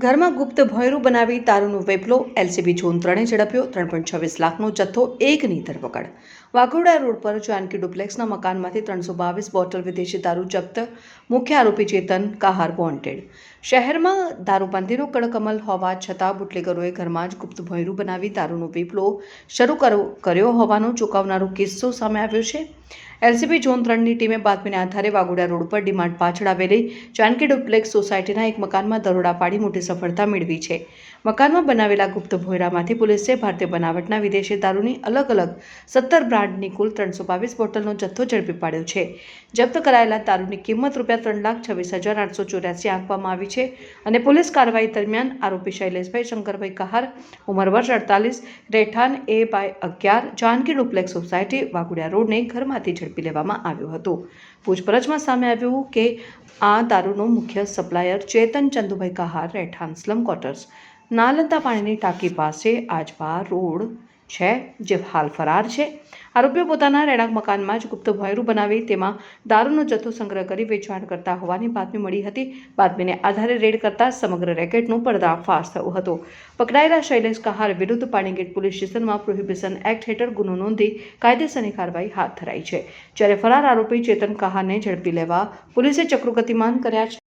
ઘરમાં ગુપ્ત ભોંયરું બનાવી દારૂનો વેપલો એલસીબી ઝોન 3 ઝડપ્યો 3.26 લાખનો જથ્થો એકની ધરપકડ વાઘોડા રોડ પર જાનકી ડુપ્લેક્સના મકાનમાંથી 322 બોટલ વિદેશી દારૂ જપ્ત મુખ્ય આરોપી ચેતન કહાર વોન્ટેડ શહેરમાં દારૂબંધીનો કડક અમલ હોવા છતાં બુટલેગરોએ ઘરમાં જ ગુપ્ત ભોંયરું બનાવી દારૂનો વેપલો શરૂ કર્યો હોવાનો ચોંકાવનારો કિસ્સો સામે આવ્યો છે। એલસીબી ઝોન 3ની ટીમે બાતમીના આધારે વાઘોડા રોડ પર ડીમાર્ટ પાછળ આવેલી જાનકી ડુપ્લેક્સ સોસાયટીના એક મકાનમાં દરોડા પાડી મોટી સફળતા મેળવી છે। મકાનમાં બનાવેલા ગુપ્ત ભોંયરામાંથી પોલીસે ભારતીય બનાવટના વિદેશી દારૂની અલગ અલગ 17 બ્રાન્ડની કુલ 322 બોટલનો જથ્થો ઝડપી પાડ્યો છે। જપ્ત કરાયેલા દારૂની કિંમત ₹3,26,884 આંકવામાં આવી છે અને પોલીસ કાર્યવાહી દરમિયાન આરોપી શૈલેષભાઈ શંકરભાઈ કહાર ઉંમર વર્ષ 48 રહેઠાણ A/11 Janaki duplex society Waghodia રોડને ઘરમાંથી ઝડપી લેવામાં આવ્યો હતો। પૂછપરછમાં સામે આવ્યું કે આ દારૂનો મુખ્ય સપ્લાયર ચેતન ચંદુભાઈ કહાર રહેઠાણ સ્લમ ક્વાર્ટર્સ નાલંદા પાણીની ટાંકી પાસે આજવા રોડ છે, જે હાલ ફરાર છે। આરોપીઓ પોતાના રહેણાંક મકાનમાં જ ગુપ્ત ભોંયરું બનાવી તેમાં દારૂનો જથ્થો સંગ્રહ કરી વેચાણ કરતા હોવાની બાતમી મળી હતી। બાતમીને આધારે રેડ કરતા સમગ્ર રેકેટનો પર્દાફાશ થયો હતો। પકડાયેલા શૈલેષ કહાર વિરુદ્ધ પાણીગેટ પોલીસ સ્ટેશનમાં પ્રોહિબિશન એક્ટ હેઠળ ગુનો નોંધી કાયદેસરની કાર્યવાહી હાથ ધરાઈ છે, જ્યારે ફરાર આરોપી ચેતન કહારને ઝડપી લેવા પોલીસે ચક્રો ગતિમાન કર્યા છે।